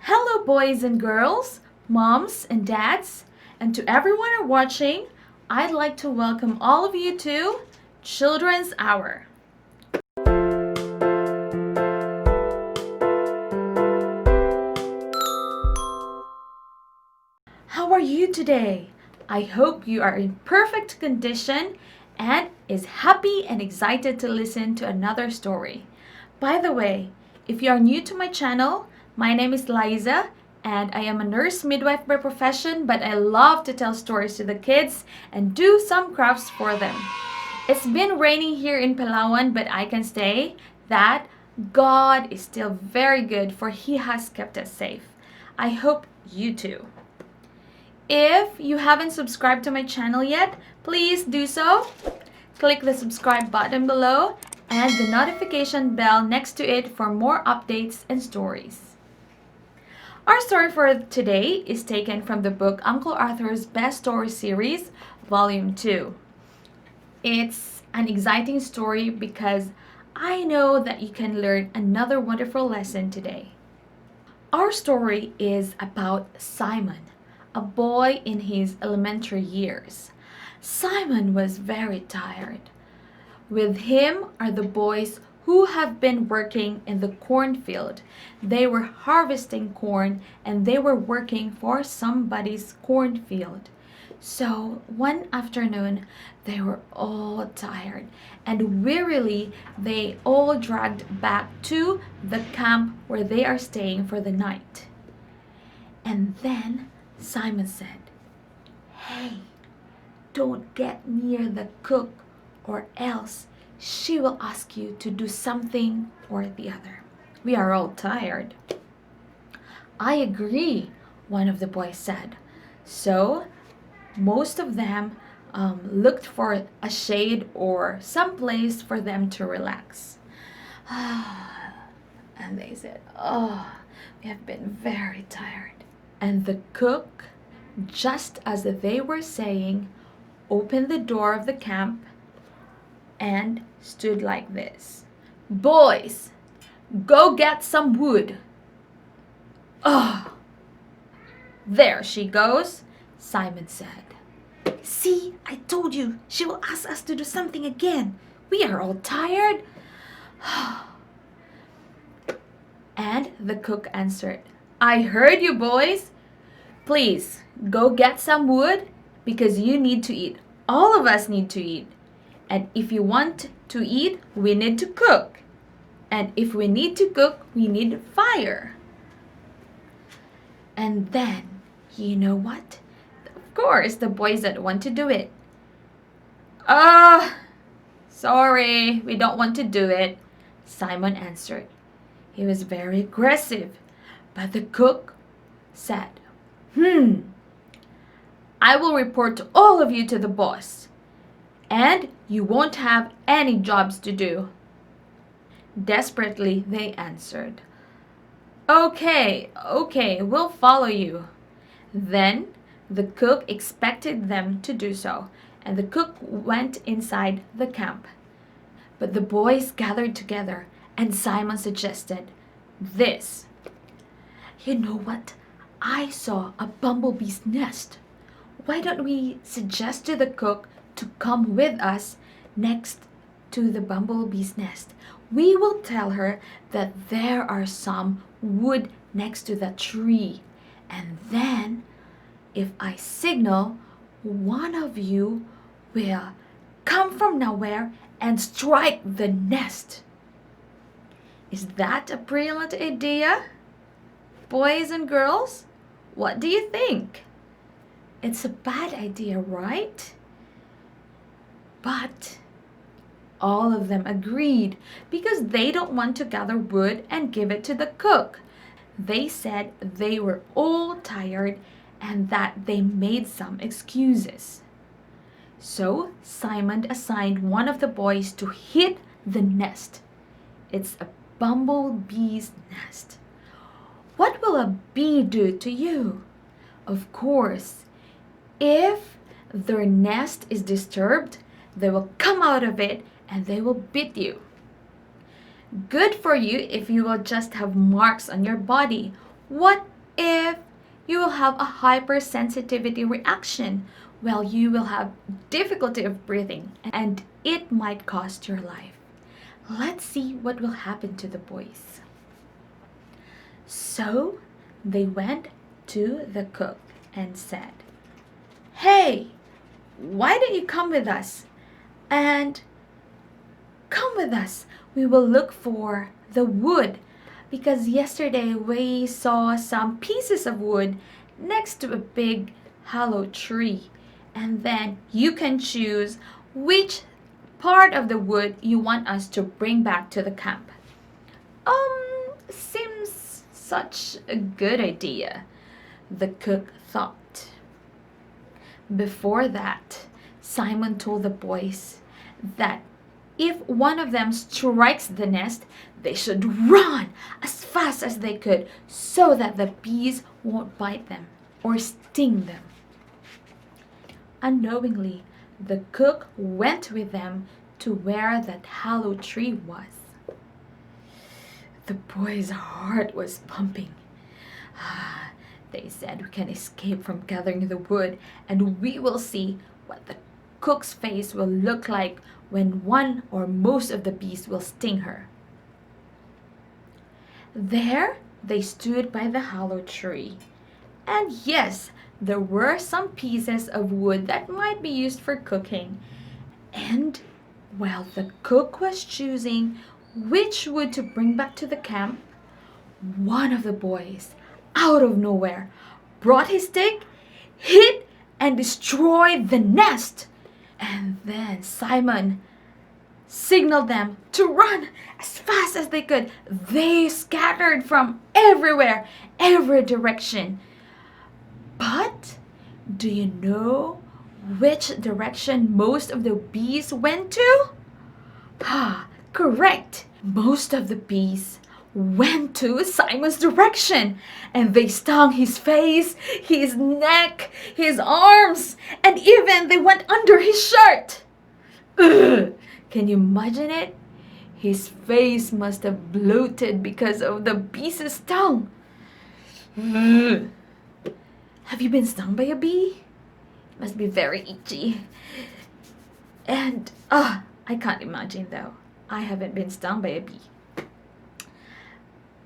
Hello, boys and girls, moms and dads, and to everyone watching, I'd like to welcome all of you to Children's Hour. How are you today? I hope you are in perfect condition and is happy and excited to listen to another story. By the way, if you are new to my channel, my name is Liza and I am a nurse midwife by profession, but I love to tell stories to the kids and do some crafts for them. It's been raining here in Palawan, but I can say that God is still very good, for He has kept us safe. I hope you too. If you haven't subscribed to my channel yet, please do so. Click the subscribe button below and the notification bell next to it for more updates and stories. Our story for today is taken from the book Uncle Arthur's Best Story Series, Volume 2. It's an exciting story because I know that you can learn another wonderful lesson today. Our story is about Simon, a boy in his elementary years. Simon was very tired. With him are the boys who have been working in the cornfield. They were harvesting corn and they were working for somebody's cornfield. So one afternoon, they were all tired and wearily they all dragged back to the camp where they are staying for the night. And then Simon said, "Hey, don't get near the cook or else she will ask you to do something or the other. We are all tired." "I agree," one of the boys said. So most of them looked for a shade or some place for them to relax. And they said, "Oh, we have been very tired." And the cook, just as they were saying, opened the door of the camp and stood like this. "Boys, go get some wood." "Oh, there she goes," Simon said. "See, I told you she will ask us to do something again. We are all tired." And the cook answered, "I heard you, boys. Please go get some wood because you need to eat. All of us need to eat. And if you want to eat, we need to cook. And if we need to cook, we need fire." And then, you know what? Of course, the boys that want to do it. Sorry, we don't want to do it," Simon answered. He was very aggressive, but the cook said, "I will report to all of you to the boss, and you won't have any jobs to do." Desperately, they answered, Okay, we'll follow you." Then the cook expected them to do so, and the cook went inside the camp. But the boys gathered together, and Simon suggested this. "You know what? I saw a bumblebee's nest. Why don't we suggest to the cook to come with us next to the bumblebee's nest? We will tell her that there are some wood next to the tree. And then, if I signal, one of you will come from nowhere and strike the nest." Is that a brilliant idea? Boys and girls, what do you think? It's a bad idea, right? But all of them agreed because they don't want to gather wood and give it to the cook. They said they were all tired and that they made some excuses. So Simon assigned one of the boys to hit the nest. It's a bumblebee's nest. What will a bee do to you? Of course, if their nest is disturbed, they will come out of it and they will bite you. Good for you if you will just have marks on your body What if you will have a hypersensitivity reaction? Well, you will have difficulty of breathing and it might cost your life. Let's see what will happen to the boys. So they went to the cook and said, "Hey, why don't you come with us? And come with us. We will look for the wood because yesterday we saw some pieces of wood next to a big hollow tree. And then you can choose which part of the wood you want us to bring back to the camp." Seems such a good idea, the cook thought. Before that, Simon told the boys that if one of them strikes the nest, they should run as fast as they could so that the bees won't bite them or sting them. Unknowingly, the cook went with them to where that hollow tree was. The boy's heart was pumping. They said, "We can escape from gathering the wood, and we will see what the cook's face will look like when one or most of the bees will sting her." There they stood by the hollow tree. And yes, there were some pieces of wood that might be used for cooking. And while the cook was choosing which wood to bring back to the camp, one of the boys, out of nowhere, brought his stick, hit, and destroyed the nest. And then Simon signaled them to run as fast as they could. They scattered from everywhere, every direction. But do you know which direction most of the bees went to? Correct. Most of the bees went to Simon's direction, and they stung his face, his neck, his arms, and even they went under his shirt. Ugh. Can you imagine it? His face must have bloated because of the bee's stung. Ugh. Have you been stung by a bee? It must be very itchy. And I can't imagine though. I haven't been stung by a bee.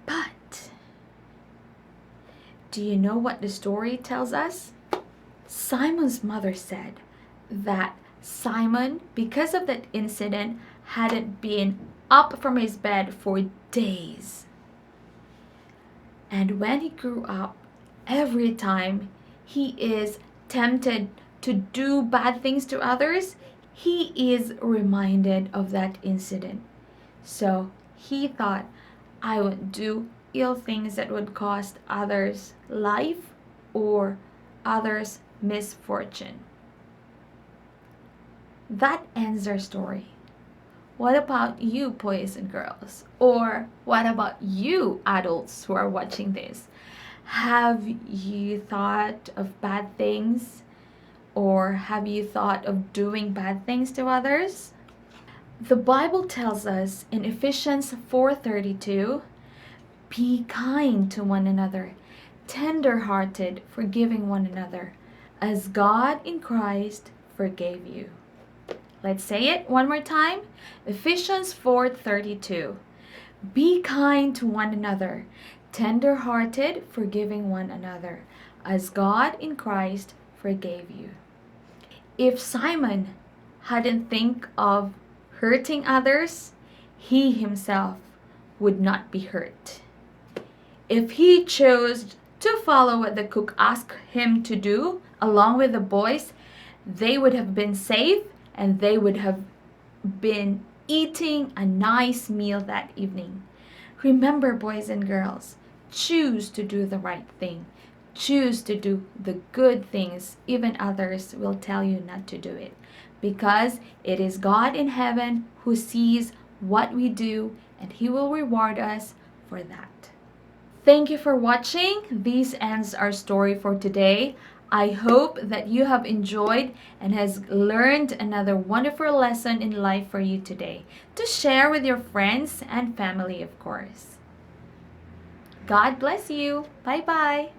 But do you know what the story tells us? Simon's mother said that Simon, because of that incident, hadn't been up from his bed for days. And when he grew up, every time he is tempted to do bad things to others, he is reminded of that incident. So he thought, I would do ill things that would cost others life or others misfortune. That ends our story. What about you, boys and girls? Or what about you, adults who are watching this? Have you thought of bad things? Or have you thought of doing bad things to others? The Bible tells us in Ephesians 4:32, be kind to one another, tender-hearted, forgiving one another, as God in Christ forgave you. Let's say it one more time. Ephesians 4:32. Be kind to one another, tender-hearted, forgiving one another, as God in Christ forgave you. If Simon hadn't think of hurting others, he himself would not be hurt. If he chose to follow what the cook asked him to do, along with the boys, they would have been safe and they would have been eating a nice meal that evening. Remember, boys and girls, choose to do the right thing. Choose to do the good things, even others will tell you not to do it. Because it is God in heaven who sees what we do and He will reward us for that. Thank you for watching. This ends our story for today. I hope that you have enjoyed and has learned another wonderful lesson in life for you today to share with your friends and family, of course. God bless you. Bye bye.